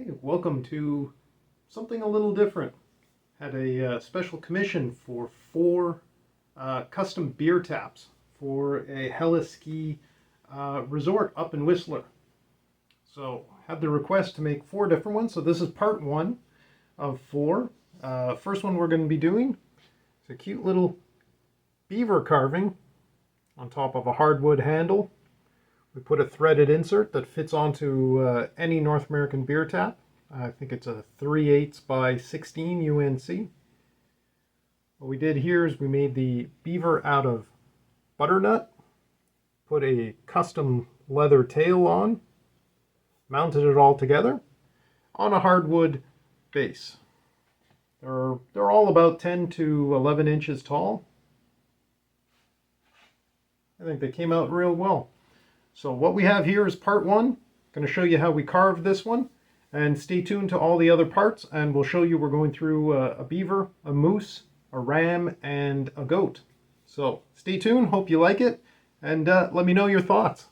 Hey, welcome to something a little different. Had a special commission for four custom beer taps for a heli-ski resort up in Whistler. So had the request to make four different ones. So this is part one of four. First one we're going to be doing is a cute little beaver carving on top of a hardwood handle. We put a threaded insert that fits onto any North American beer tap. I think it's a 3/8 by 16 UNC. What we did here is we made the beaver out of butternut, put a custom leather tail on, mounted it all together on a hardwood base. They're all about 10 to 11 inches tall. I think they came out real well. So what we have here is part one. I'm going to show you how we carved this one, and stay tuned to all the other parts, and we'll show you we're going through a beaver, a moose, a ram, and a goat. So stay tuned, hope you like it, and let me know your thoughts.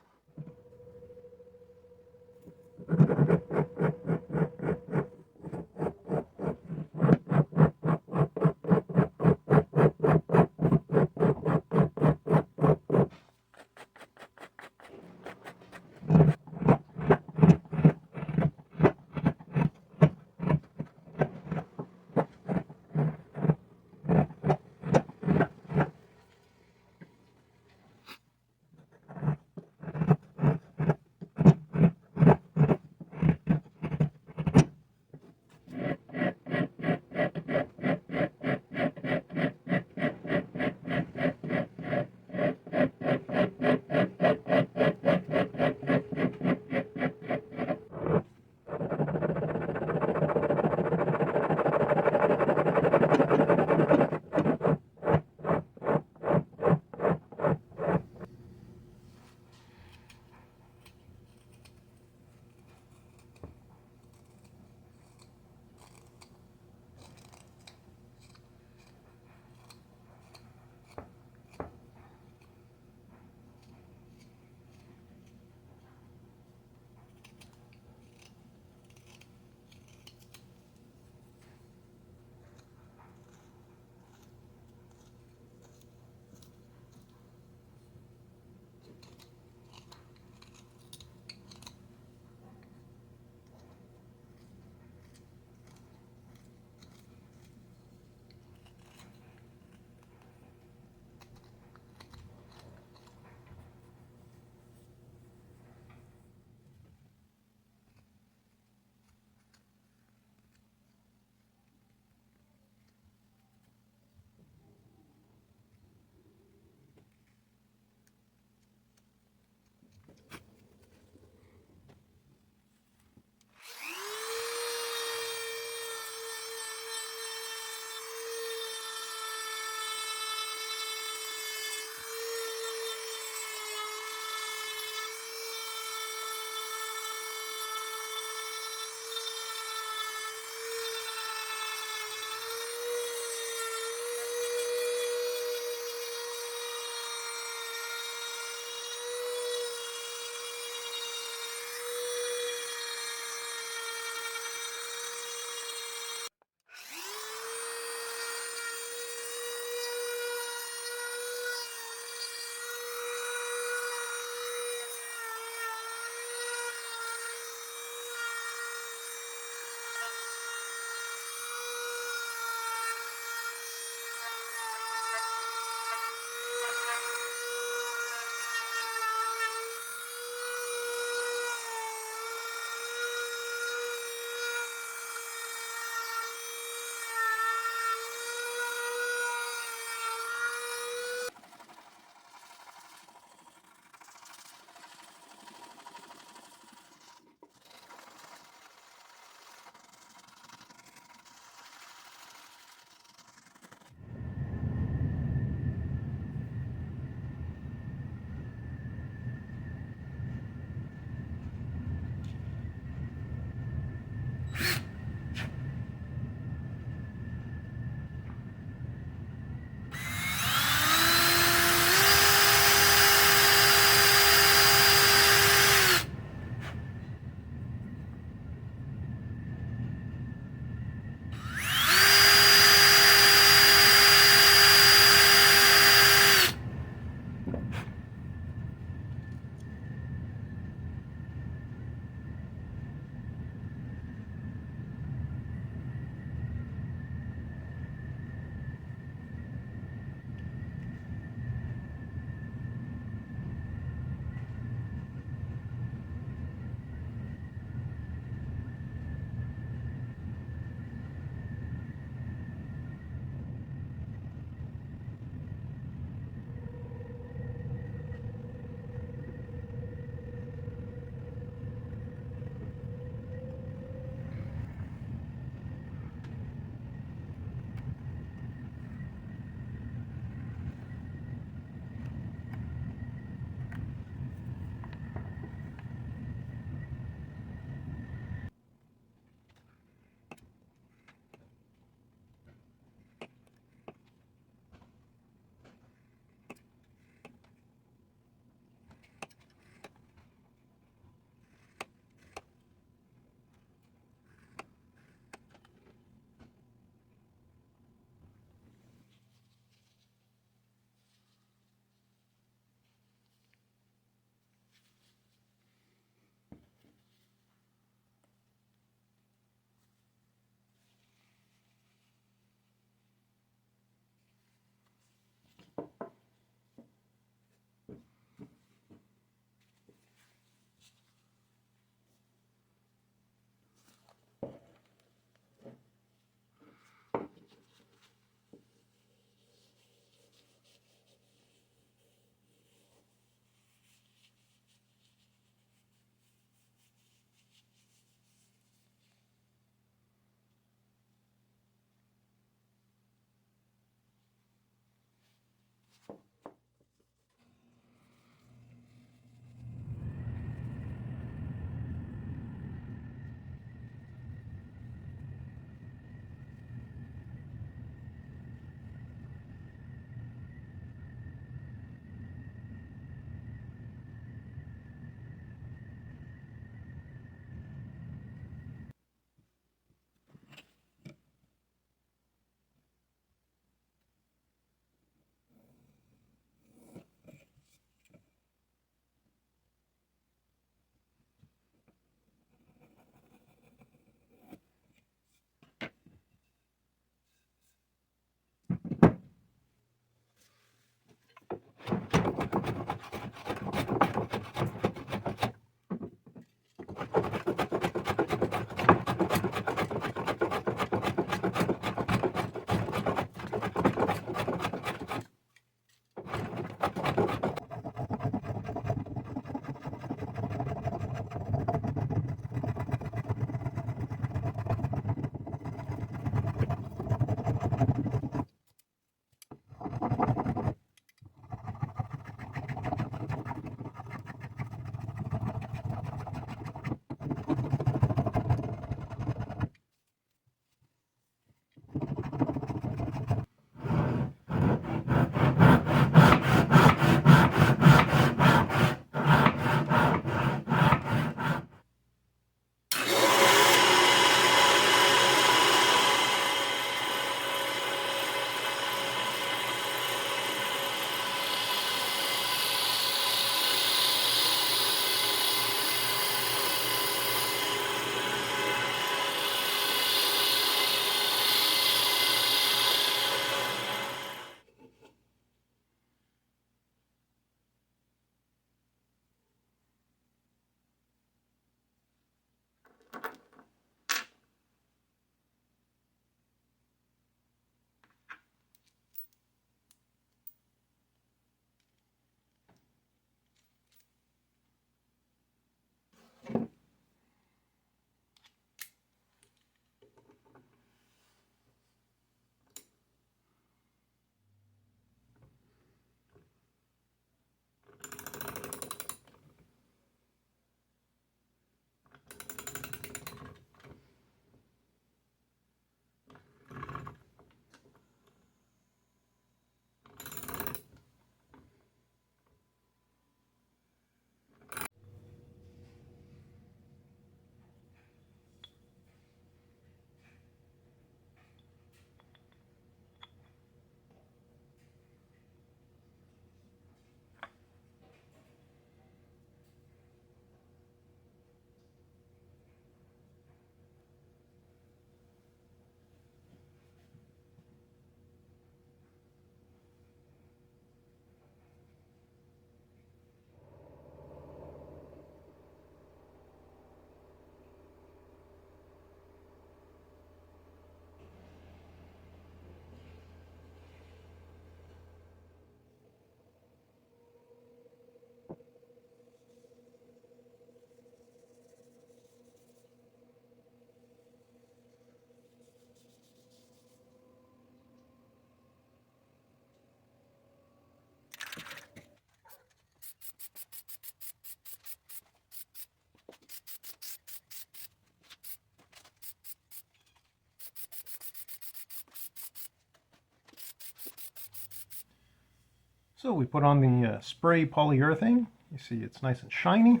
So we put on the spray polyurethane. You see it's nice and shiny.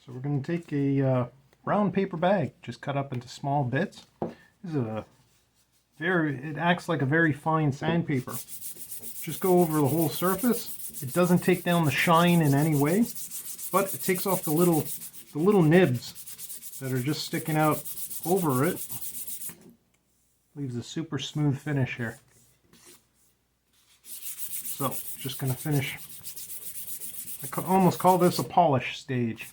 So we're going to take a brown paper bag, just cut up into small bits. This is it acts like a very fine sandpaper. Just go over the whole surface. It doesn't take down the shine in any way, but it takes off the little nibs that are just sticking out over it. Leaves a super smooth finish here. So, just going to finish. I could almost call this a polish stage.